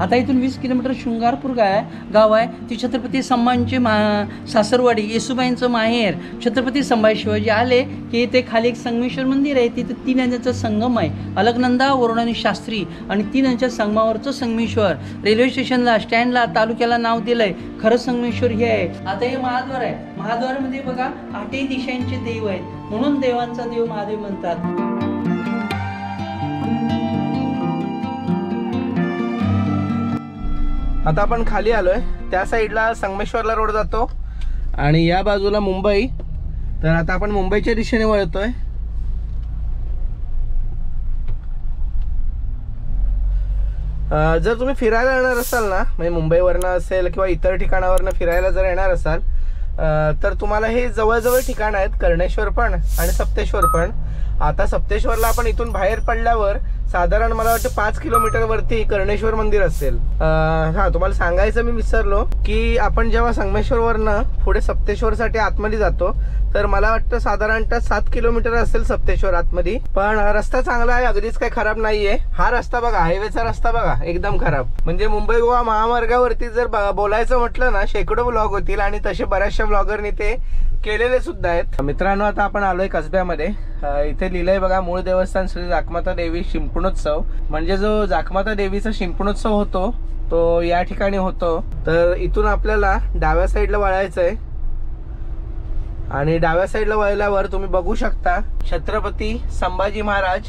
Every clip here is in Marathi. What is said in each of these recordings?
आता इथून 20 किलोमीटर शृंगारपूर गाव आहे. ती छत्रपती संभाजींचे सासरवाडी, येसुबाईंचं माहेर. छत्रपती संभाजी शिवाजी आले की ते खाली एक संगमेश्वर मंदिर आहे, तिथं 3 नद्यांचा संगम आहे, अलकनंदा, वरुण आणि शास्त्री. आणि 3 नद्यांच्या संगमावरचं संगमेश्वर. रेल्वे स्टेशनला, स्टँडला, तालुक्याला नाव दिलंय. खरं संगमेश्वर हे आहे. आता हे महाद्वार आहे. महाद्वारामध्ये बघा 8ही दिशांचे देव आहेत, म्हणून देवांचा देव महादेव म्हणतात. आता आपण खाली आलोय. त्या साईडला संगमेश्वरला रोड जातो आणि या बाजूला मुंबई. तर आता आपण मुंबईच्या दिशेने वळतोय. जर तुम्ही फिरायला येणार असाल ना, म्हणजे मुंबईवरनं असेल किंवा इतर ठिकाणावरनं फिरायला जर येणार असाल तर तुम्हाला हे जवळजवळ ठिकाण आहेत, कर्णेश्वर पण आणि सप्तेश्वर पण. आता सप्तेश्वरला आपण इथून बाहेर पडल्यावर साधारण मला वाटतं 5 किलोमीटर वरती कर्णेश्वर मंदिर असेल. हां, तुम्हाला सांगायचं मी विसरलो की आपण जेव्हा संगमेश्वरवरनं पुढे सप्तेश्वरसाठी आतमध्ये जातो तर मला वाटतं साधारणतः 7 किलोमीटर असेल सप्तेश्वर आतमध्ये. पण रस्ता चांगला आहे, अगदीच काही खराब नाहीये. हा रस्ता बघा, हायवेचा रस्ता बघा, एकदम खराब. म्हणजे मुंबई गोवा महामार्गावरती जर बोलायचं म्हटलं ना, शेकडो ब्लॉग होतील आणि तसे बऱ्याचशा ब्लॉगरनी ते केलेले सुद्धा आहेत. मित्रांनो, आता आपण आलोय कसब्यामध्ये. इथे लिहिलंय बघा, मूळ देवस्थान श्री जाखमाता देवी शिंपणोत्सव. म्हणजे जो जाखमाता देवीचा शिंपणोत्सव होतो तो या ठिकाणी होतो. तर इथून आपल्याला डाव्या साईडला वळायचंय आणि डाव्या साईडला वळल्यावर तुम्ही बघू शकता छत्रपती संभाजी महाराज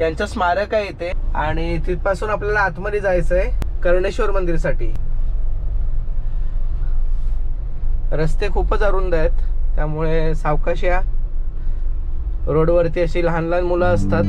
यांचं स्मारक आहे इथे. आणि तिथपासून आपल्याला आतमध्ये जायचंय कर्णेश्वर मंदिरसाठी. रस्ते खूपच अरुंद आहेत, त्यामुळे सावकाश या. रोडवरती अशी लहान लहान मुलं असतात.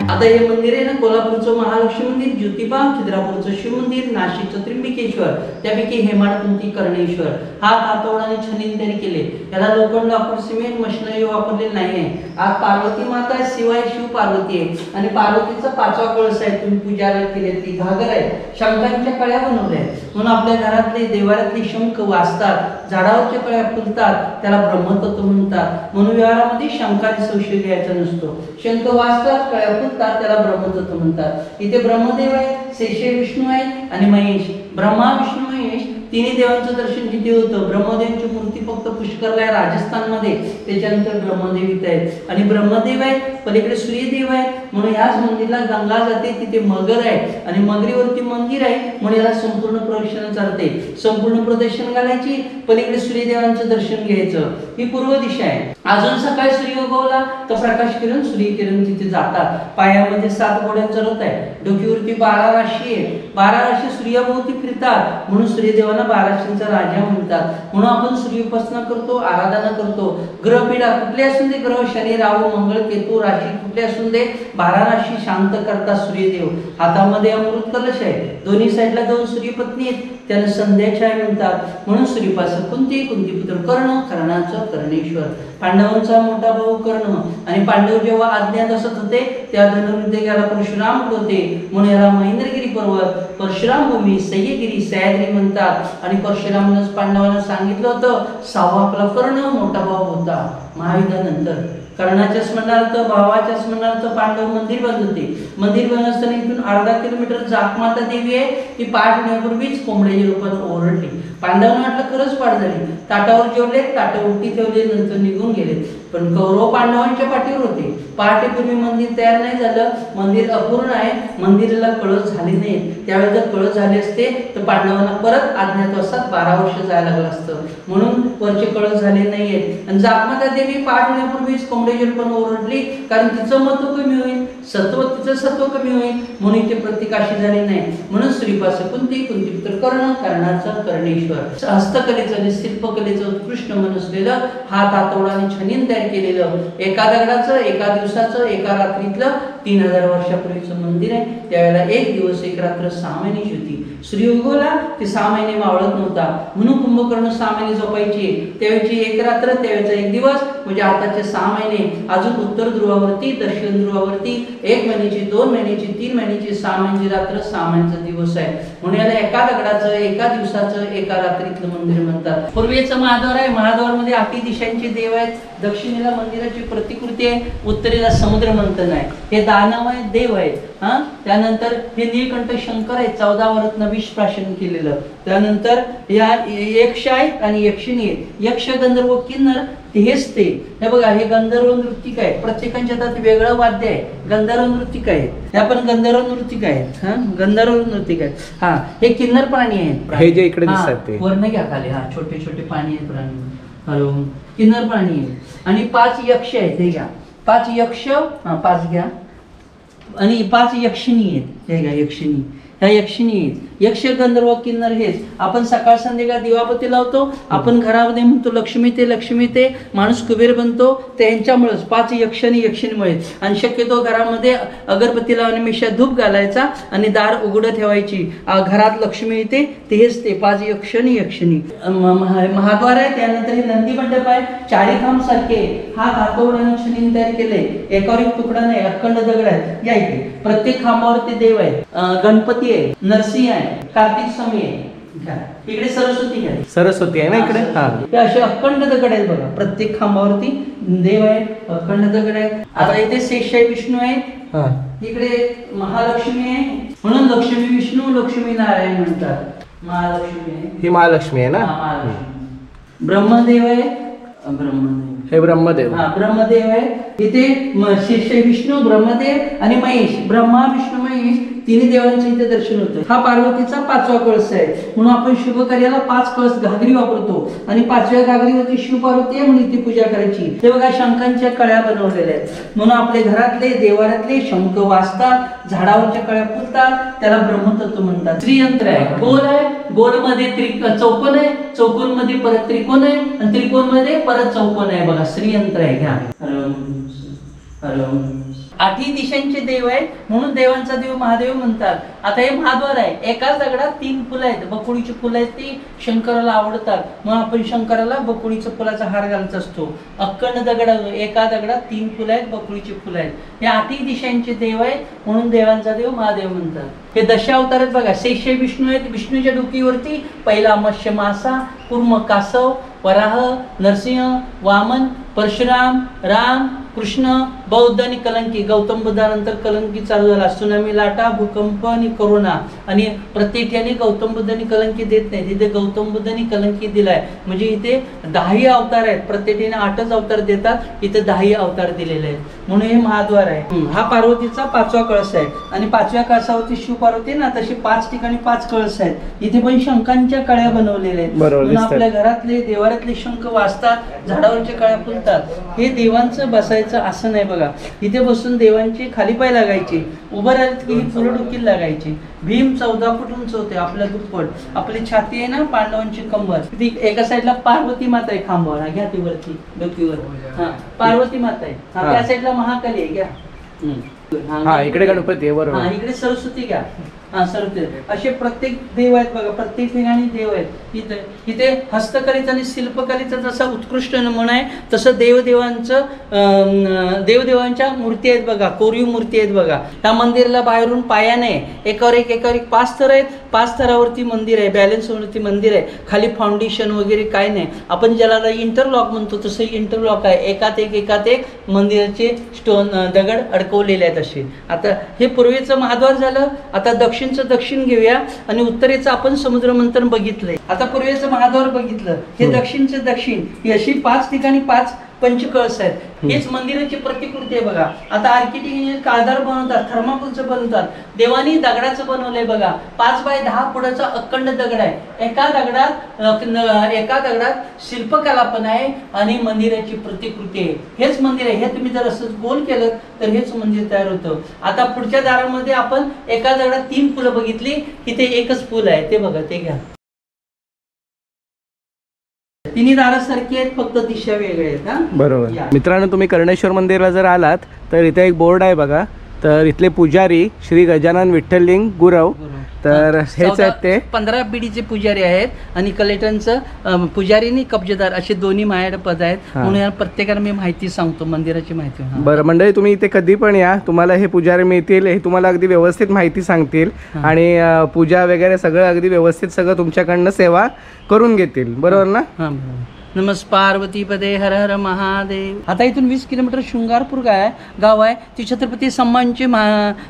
आता हे मंदिर आहे ना, कोल्हापूरचं महालक्ष्मी मंदिर, ज्योतिबा, खिद्रापूरचं शिव मंदिर, नाशिकचं त्र्यंबकेश्वर, त्यापैकी हेमाडपंथी कर्णेश्वर. हा हातोडाने छाननी तयारी केले. याला लोखंड, लाकूड, सिमेंट, मशिनरी वापरलेली नाही आहे. आज पार्वती माता आहे, शिवाय शिव पार्वती आहे आणि पार्वतीचा 5वा कळस आहे. तुम्ही पूजाला केले ती घागर आहे. शंखांच्या कळ्या बनवल्या आहेत, म्हणून आपल्या घरातले देवाऱ्यातले शंख वाजतात, झाडावरच्या कळ्या फुलतात, त्याला ब्रह्मतत्व म्हणतात. म्हणून व्यवहारामध्ये शंखाने संशय घ्यायचा नसतो. शंख वाजतात, कळ्या फुलतात, त्याला ब्रह्मतत्व म्हणतात. इथे ब्रह्मदेव आहे, शेषे विष्णू आहे आणि महेश. ब्रह्मा, विष्णू, महेश तिन्ही देवांचं दर्शन जिथे होतं. ब्रह्मदेवाची मूर्ती फक्त पुष्करला आहे राजस्थानमध्ये, त्याच्यानंतर ब्रह्मदेव इथे आहेत. आणि ब्रह्मदेव आहे, पलीकडे सूर्यदेव आहे, म्हणून ह्याच मंदिरला गंगा जाते. तिथे मगर आहे आणि मगरीवरती मंदिर आहे, म्हणून याला संपूर्ण प्रदक्षिणा चालते. संपूर्ण प्रदक्षिणा घालायची, पलीकडे सूर्यदेवांचं दर्शन घ्यायचं. ही पूर्व दिशा आहे. अजून सकाळी सूर्य उगवला तर प्रकाश किरण, सूर्यकिरण तिथे जातात. पायामध्ये 7 घोड्यांचा रथ आहे, डोकीवरती 12 राशी आहे. 12 राशी सूर्याभोवती फिरतात, म्हणून सूर्यदेवांना 12 राशींचा राजा म्हणतात. म्हणून आपण सूर्य उपासना करतो, आराधना करतो. ग्रहपीडा कुठले असून दे, ग्रह शनी, राहू, मंगळ, केतू, राशी कुठले असून दे, 12 राशी शांत करतात सूर्यदेव. हातामध्ये अमृत कलश आहे, दोन्ही साईडला 2 सूर्यपत्नी आहेत, त्याला संध्याछाया म्हणतात. म्हणून सूर्यपासून कुंती पुत्र कर्ण, कर्णाचं कर्णेश्वर. पांडवांचा मोठा भाऊ कर्ण आणि पांडव जेव्हा अज्ञात असत होते त्या धनुर्विद्या याला परशुराम होते, म्हणून याला महेंद्रगिरी पर्वत, परशुराम भूमी, सह्यगिरी, सह्याद्री म्हणतात. आणि परशुरामनंच पांडवांना सांगितलं होतं, 6वा आपला कर्ण मोठा भाऊ होता. महायुद्धानंतर कर्णाच्या स्मरणार्थ, भावाच्या स्मरणार्थ पांडव मंदिर बांधते. मंदिर बांधत असताना इथून अर्धा किलोमीटर जाखमाता देवी आहे. ती पाठ होण्यापूर्वीच कोंबड्याच्या रूपात ओरडली. पांडवांना वाटलं खरंच पाठ झाली. ताटावर जेवले, ताट उलटी ठेवले, नंतर निघून गेले. पण कौरव पांडवांच्या पाठीवर होते. पहाटेपूर्वी मंदिर तयार नाही झालं, मंदिर अपूर्ण आहे, मंदिराला कळस झाले नाहीत. त्यावेळेस जर कळस झाले असते तर पांडवांना परत अज्ञातवासात 12 वर्ष जायला लागलं असतं, म्हणून वरचे कळस झाले नाहीयेत. आणि जाखमाता देवी पाठ होण्यापूर्वीच कोंबड्याच्या रूपाने ओरडली, कारण तिचं महत्व कमी होईल. तिचं सत्व कमी होईल म्हणून इथे प्रत्येकाशी झाली नाही. म्हणून श्रीपास कुंती कुंती कर्ण कर्णाचं कर्णेश्वर. हस्तकलेचं आणि शिल्पकलेचं उत्कृष्ट मन असलेलं हात हातोडा आणि छनीन तयार केलेलं एका दगडाचं एका दिवसाचं एका रात्रीतलं 3000 वर्षापूर्वीचं मंदिर आहे. त्यावेळेला एक दिवस एक रात्र 6 महिन्याची होती. श्रीयुगोला ते 6 महिने मावळत नव्हता म्हणून कुंभकर्ण 6 महिने झोपायचे. त्यावेळची एक रात्र त्यावेळेचा एक दिवस म्हणजे आताचे 6 महिने. अजून उत्तर ध्रुवावरती दक्षिण ध्रुवावरती 1 महिन्याची 2 महिन्याची 3 महिन्याची 6 महिन्याची रात्र 6 महिन्याचा दिवस आहे. म्हणून याला एका दगडाचं एका दिवसाचं एका रात्रीतलं मंदिर म्हणतात. पूर्वेचं महाद्वार आहे. महाद्वारमध्ये 8 दिशांचे देव आहेत. दक्षिणेला मंदिराची प्रतिकृती आहे. उत्तरेला समुद्र मंथन आहे. हे दानव आहे देव आहे. त्यानंतर हे नीलकंठ शंकर आहे. 14 वर्तन विष प्राशन केलेलं. त्यानंतर या यक्ष आहेत आणि यक्षिणी आहेत. यक्ष गंधर्व किन्नर हेच ते. हे बघा हे गंधर्व नृत्तिक आहे. प्रत्येकाच्या हातात वेगळं वाद्य आहे. गंधर्व नृत्तिक आहे. हे आपण गंधर्व नृत्तिक आहेत. गंधर्व नृत्तिक आहेत. हे किन्नर प्राणी आहेत. हे जे इकडे दिसतात ते वर्ण घ्या खाली. छोटे छोटे प्राणी आहेत प्राणी. हॅलो किन्नर प्राणी आहेत. आणि 5 यक्ष आहेत. हे घ्या 5 यक्ष 5 घ्या आणि 5 यक्षिणी आहेत. हे घ्या यक्षिणी. ह्या यक्षिणी आहेत. यक्ष गंधर्व किन्नर हेच. आपण सकाळ संध्याकाळ दिवाबत्ती लावतो. आपण घरामध्ये म्हणतो लक्ष्मी ते लक्ष्मी ते माणूस कुबेर बनतो. त्यांच्यामुळेच 5 यक्ष आणि यक्षिणीमुळे. आणि शक्यतो घरामध्ये अगरबत्ती लावण्यापेक्षा धूप घालायचा आणि दार उघडं ठेवायची. घरात लक्ष्मी येते तेच ते 5 यक्ष आणि यक्षिणी. महाद्वार आहे. त्यानंतर हे नंदी मंडप आहे. 4 खांब सारखे हा हातोड आणि छनीन तयार केले. एकावर एक तुकडा नाही अखंड दगड आहे. या इथे प्रत्येक खांबावरती देव आहे. गणपती आहे. नरसिंह आहे. कार्तिक स्वामी आहे. इकडे सरस्वती आहे. सरस्वती आहे ना इकडे. हे असे अखंड दगड आहेत बघा. प्रत्येक खांबावरती देव आहे. अखंड दगड आहे. आता इथे शेषाई विष्णू आहे. इकडे महालक्ष्मी आहे. म्हणून लक्ष्मी विष्णू लक्ष्मी नारायण म्हणतात. महालक्ष्मी आहे. ही महालक्ष्मी आहे ना. ब्रह्मदेव आहे. ब्रह्मदेव हे ब्रह्मदेव. ब्रह्मदेव आहे. इथे शेषाई विष्णू ब्रह्मदेव आणि महेश. ब्रह्मा विष्णू महेश तिन्ही देवांचं इथे दर्शन होतं. हा पार्वतीचा 5वा कळस आहे. म्हणून आपण शुभ कार्याला 5 कळस घागरी वापरतो आणि 5व्या घागरीवरती शिव पार्वती आहे म्हणून इथे पूजा करायची. ते बघा शंखांच्या कळ्या बनवलेल्या आहेत. म्हणून आपले घरातले देवारातले शंख वाजतात. झाडावरच्या कळ्या फुलतात. त्याला ब्रह्मतत्व म्हणतात. श्रीयंत्र आहे. गोल आहे. गोल मध्ये चौकोन आहे. चौकोन मध्ये परत त्रिकोण आहे आणि त्रिकोण मध्ये परत चौकोन आहे. बघा श्रीयंत्र आहे. घ्या 8 दिशांचे देव आहेत म्हणून देवांचा देव महादेव म्हणतात. आता हे महाद्वार आहे. एकाच दगडात 3 फुलं आहेत. बकुळीची फुलं आहेत. ती शंकराला आवडतात म्हणून आपण शंकराला बकुळीचा फुलाचा हार घालत असतो. अखंड दगड एका दगडात 3 फुलं आहेत. बकुळीची फुलं आहेत. हे 8 दिशांचे देव आहेत म्हणून देवांचा देव महादेव म्हणतात. हे दशावतार आहेत बघा. शेषाई विष्णू आहेत. विष्णूच्या डोकीवरती पहिला मत्स्य मासा, कुर्म कासव, वराह, नरसिंह, वामन, परशुराम, राम, कृष्ण, बौद्ध आणि कलंकी. गौतम बुद्धानंतर कलंकी चालू झाला. सुनामी लाटा, भूकंप आणि कोरोना. आणि प्रत्येक ठिकाणी गौतम बुद्धांनी कलंकी देत नाही. तिथे गौतम बुद्धांनी कलंकी दिलाय. म्हणजे इथे 10 अवतार आहेत. प्रत्येक ठिकाणी 8च अवतार देतात. इथे 10 अवतार दिलेले आहेत म्हणून हे महाद्वार आहे. हा पार्वतीचा 5वा कळस आहे. आणि 5व्या कळसावरती शिव पार्वती ना तशी 5 ठिकाणी 5 कळस आहेत. इथे पण शंखांच्या कळ्या बनवलेल्या आहेत. म्हणून आपल्या घरातले देवारातले शंख वाजतात. झाडावरच्या कळ्या फुलतात. हे देवांचं बसायचं आसन आहे बघा. इथे बसून देवांची खाली पाय लागायचे. उभं राहिलं की ही फुलं डोकीला लागायची. भीम 14 फूट उंच होते. आपल्या दुप्पट. आपली छाती आहे ना पांडवांची कंबर. ती एका साईडला पार्वती माता आहे खांबावर. घ्या ती वरती डोकीवर. पार्वती माता आहे. त्या साईडला महाकाली आहे. घ्या. इकडे गणपती आहे. बरोबर. इकडे सरस्वती घ्या. सरस्वती. असे प्रत्येक देव आहेत बघा. प्रत्येक ठिकाणी देव आहेत. इथे हस्तकलेचा आणि शिल्पकलेचा जसा उत्कृष्ट नमुना आहे तसं देवदेवांच्या मूर्ती आहेत बघा. कोरीव मूर्ती आहेत बघा. या मंदिराला बाहेरून पायाने एकावर एक 5 थर आहेत. 5 थरावरती मंदिर आहे. बॅलन्स वरती मंदिर आहे. खाली फाउंडेशन वगैरे काय नाही. आपण ज्याला इंटरलॉक म्हणतो तसं इंटरलॉक आहे. एकात एक मंदिराचे स्टोन दगड अडकवलेले आहेत असे. आता हे पूर्वेचं महाद्वार झालं. आता दक्षिणचं दक्षिण घेऊया आणि उत्तरेचं आपण समुद्र मंथन बघितलंय. आता पूर्वेचं महाद्वार बघितलं. हे दक्षिणचं दक्षिण. ही अशी 5 ठिकाणी 5 पंचकळस आहेत। हेच मंदिराची प्रतिकृती आहे बघा। आता आर्किटेक्ट इंजिनियर काळदार बनवतात, थर्माकोलचं बनवतात, देवानी दगडाचं बनवलंय बघा। 5 बाय 10 फुटाचा अखंड दगड आहे। एका दगडात शिल्पकला पण आहे आणि मंदिराची प्रतिकृती आहे। हेच मंदिर आहे। हे तुम्ही जर असं गोल केलं तर हेच मंदिर तयार होतं। आता पुढच्या दारामध्ये आपण एका दगडात 3 फुलं बघितली, इथे एकच फुल आहे, ते बघा, ते घ्या। तिन्ही दारासारखी आहेत, फक्त दिशा वेगळ्या आहेत। हा, बरोबर। मित्रांनो, तुम्ही कर्णेश्वर मंदिरला जर आलात तर इथे एक बोर्ड आहे बघा। तर इथले पुजारी श्री गजानन विठ्ठलिंग गुरव, तर हेच आहेत ते 15 पिढीचे पुजारी आहेत आणि कलेक्टरचं पुजारी आणि कब्जेदार असे दोन्ही माझ्याकडे पद आहेत। म्हणून प्रत्येकाला मी माहिती सांगतो, मंदिराची माहिती। बरं मंडळी, तुम्ही इथे कधी पण या, तुम्हाला हे पुजारी मिळतील, हे तुम्हाला अगदी व्यवस्थित माहिती सांगतील आणि पूजा वगैरे सगळं अगदी व्यवस्थित सगळं तुमच्याकडनं सेवा करून घेतील, बरोबर ना? हां, नमस् पार्वती पदे हर हर महादेव। आता इथून 20 किलोमीटर शृंगारपूर गाव आहे। ती छत्रपती संभाजींची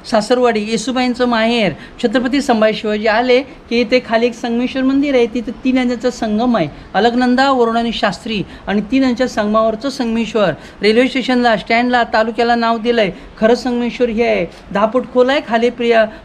सासरवाडी, येसुबाईंचं माहेर। छत्रपती संभाजी शिवाजी आले की इथे खाली एक संगमेश्वर मंदिर आहे, तिथे 3 नद्यांचा संगम आहे, अलकनंदा, वरुण आणि शास्त्री, आणि 3 नद्यांच्या संगमावरचं संगमेश्वर। रेल्वे स्टेशनला, स्टँडला, तालुक्याला नाव दिलंय। खरं संगमेश्वर हे आहे, 10 फूट खोल आहे, खाली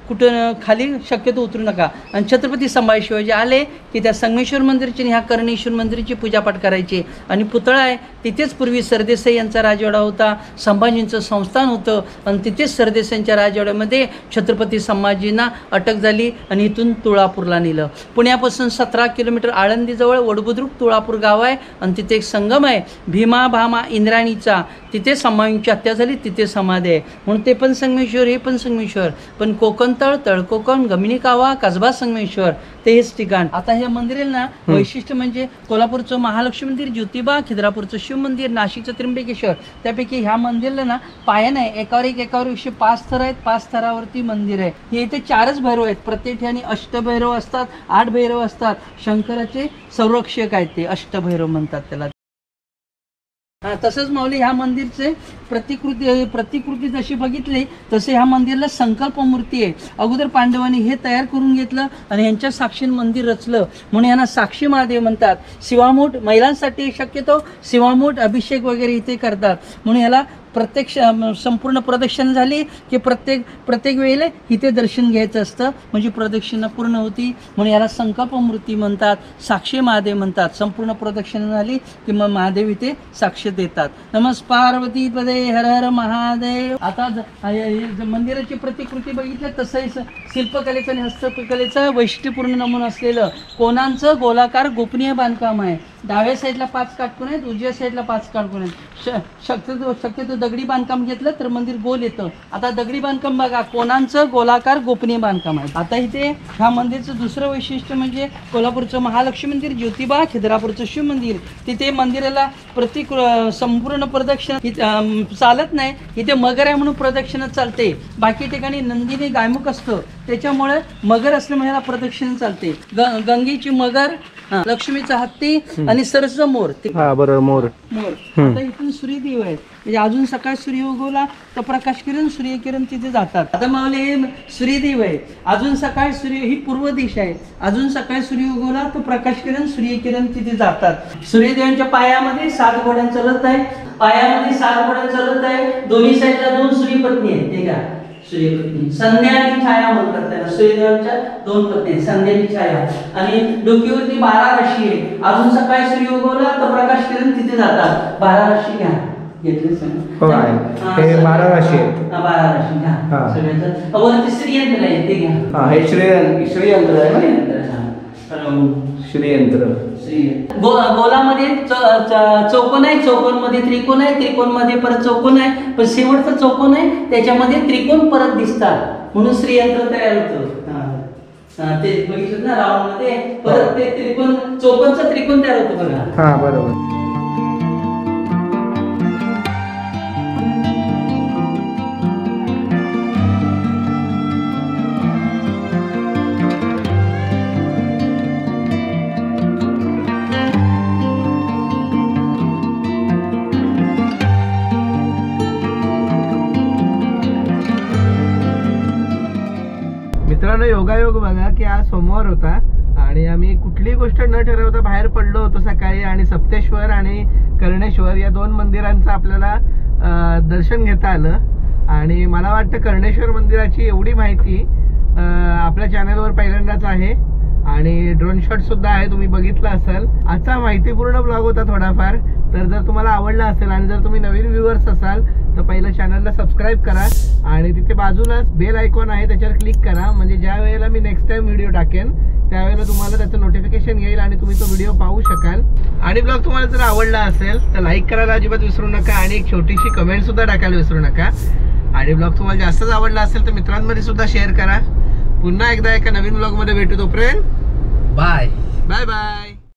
कुठं खाली शक्यतो उतरू नका। आणि छत्रपती संभाजी शिवाजी आले की त्या संगमेश्वर मंदिराची आणि ह्या कर्णेश्वर मंदिराची पूजापाठ करायची। आणि पुतळा आहे, तिथेच पूर्वी सरदेसाई यांचा राजवाडा होता, संभाजींचं संस्थान होतं, आणि तिथेच सरदेसाईंच्या राजवाड्यामध्ये छत्रपती संभाजींना अटक झाली आणि इथून तुळापूरला नेलं। पुण्यापासून 17 किलोमीटर आळंदीजवळ वडबुद्रुक तुळापूर गाव आहे आणि तिथे एक संगम आहे, भीमा भामा इंद्राणीचा, तिथे संभाजींची हत्या झाली, तिथे समाधी आहे। म्हणून ते पण संगमेश्वर, हे पण संगमेश्वर, पण कोकणतळ, तळकोकण, गमिनी कावा, कसबा संगमेश्वर, ते हेच ठिकाण। आता हे मंदिराला ना वैशिष्ट्य म्हणजे कोल्हापूरचं महालक्ष्मी मंदिर, ज्योतिबा, खिद्रापूरचं शिव मंदिर, नाशिकचं त्र्यंबकेश्वर, त्यापैकी ह्या मंदिरला ना पाया नाही, एकावर 105 थर आहेत, 5 थरावरती मंदिर आहे। हे इथे 4च भैरव आहेत, प्रत्येक ठिकाणी अष्टभैरव असतात, 8 भैरव असतात। शंकराचे संरक्षक आहेत ते, अष्टभैरव म्हणतात त्याला। तसंच माऊली ह्या मंदिरचे प्रतिकृती जशी बघितली तसे ह्या मंदिरला संकल्प मूर्ती आहे। अगोदर पांडवांनी हे तयार करून घेतलं आणि ह्यांच्या साक्षीने मंदिर रचलं, म्हणून यांना साक्षी महादेव म्हणतात। शिवामूठ महिलांसाठी शक्यतो शिवामूठ अभिषेक वगैरे इथे करतात, म्हणून याला प्रत्यक्ष संपूर्ण प्रदक्षिणा झाली की प्रत्येक वेळेला इथे दर्शन घ्यायचं असतं, म्हणजे प्रदक्षिणा पूर्ण होती, म्हणून याला संकल्प मूर्ती म्हणतात, साक्षी महादेव म्हणतात। संपूर्ण प्रदक्षिणा झाली की मग महादेव इथे साक्ष देतात। नमस् पार्वती पदे हर हर महादेव। आता मंदिराची प्रतिकृती बघितलं तसंही शिल्पकलेचं आणि हस्तकलेचं वैशिष्ट्यपूर्ण नमुना असलेलं कोणांचं गोलाकार गोपनीय बांधकाम आहे। डाव्या साईडला 5 काटकोन आहेत, उजव्या साईडला 5 काटकोन आहेत। शक्यतो दगडी बांधकाम घेतलं तर मंदिर गोल येतं। आता दगडी बांधकाम बघा, कोणांचं गोलाकार गोपनीय बांधकाम आहे। आता इथे ह्या मंदिरचं दुसरं वैशिष्ट्य म्हणजे कोल्हापूरचं महालक्ष्मी मंदिर, ज्योतिबा, खिद्रापूरचं शिव मंदिर, तिथे मंदिराला संपूर्ण प्रदक्षिणा चालत नाही, इथे मगर आहे म्हणून प्रदक्षिणा चालते। बाकी ठिकाणी नंदीने गायमुख असतं, त्याच्यामुळे मगर असल्यामुळे याला प्रदक्षिणा चालते। गंगेची मगर, लक्ष्मीचा हत्ती आणि सरसचा मोर, बरोबर, मोर। आता इथून सूर्यदेव आहेत, म्हणजे अजून सकाळ सूर्य उगवला तर प्रकाश किरण, सूर्यकिरण तिथे जातात। आता मावले सूर्यदेव आहे, अजून सकाळ सूर्य, ही पूर्व दिशा आहे, अजून सकाळ सूर्य उगवला तर प्रकाश किरण, सूर्यकिरण तिथे जातात। सूर्यदेवांच्या पायामध्ये 7 घोड्यांचं रथ आहे, पायामध्ये 7 घोड्यांचं रथ आहे, दोन्ही साईडला 2 सूर्यपत्नी आहेत, ते का सूर्यपत्नी, संध्या आणि छाया म्हणतात त्याला। सूर्यदेवांच्या 2 पत्नी आहेत, संध्या आणि छाया, आणि डोक्यावरती 12 राशी आहे। अजून सकाळी सूर्य उगवला तर प्रकाश किरण तिथे जातात। 12 राशी घ्या, घेतले सगळं, हे 12 राशी आहेत, 12 राशी घ्या सगळ्यांचं। वरती श्रीयंत्र आहे, ते घ्या, हे श्रीयंत्र आहे, श्रीयंत्र। गोलामध्ये चौकोन आहे, चौकोनमध्ये त्रिकोण आहे, त्रिकोणमध्ये परत चौकोन आहे, पण शेवटचा चौकोन आहे त्याच्यामध्ये त्रिकोण परत दिसतात, म्हणून श्रीयंत्र तयार होतं। ते बघितलं ना राऊंड मध्ये, परत ते त्रिकोण, चौकोनचा त्रिकोण तयार होतो बघा। बरोबर। मित्रांनो, योगायोग बघा की आज सोमवार होता आणि आम्ही कुठल्या कुठलीही गोष्ट न ठरवता बाहेर पडलो होतो सकाळी आणि सप्तेश्वर आणि कर्णेश्वर या 2 मंदिरांचं आपल्याला दर्शन घेता आलं. आणि मला वाटतं कर्णेश्वर मंदिराची एवढी माहिती आपल्या चॅनलवर पहिल्यांदाच आहे आणि ड्रोन शॉट सुद्धा आहे, तुम्ही बघितला असाल. आजचा माहितीपूर्ण ब्लॉग होता थोडाफार. तर जर तुम्हाला आवडला असेल आणि जर तुम्ही नवीन व्ह्यूअर्स असाल तर पहिलं चॅनलला सबस्क्राईब करा आणि तिथे बाजूलाच बेल आयकॉन आहे त्याच्यावर क्लिक करा, म्हणजे ज्या वेळेला मी नेक्स्ट टाइम व्हिडिओ टाकेन त्यावेळेला तुम्हाला त्याचं नोटिफिकेशन येईल आणि तुम्ही तो व्हिडिओ पाहू शकाल. आणि ब्लॉग तुम्हाला जर आवडला असेल तर लाईक करायला अजिबात विसरू नका आणि एक छोटीशी कमेंट सुद्धा टाकायला विसरू नका. आणि ब्लॉग तुम्हाला जास्तच आवडला असेल तर मित्रांमध्ये सुद्धा शेअर करा. पुन्हा एकदा एका नवीन ब्लॉगमध्ये भेटू, तोपर्यंत बाय बाय बाय.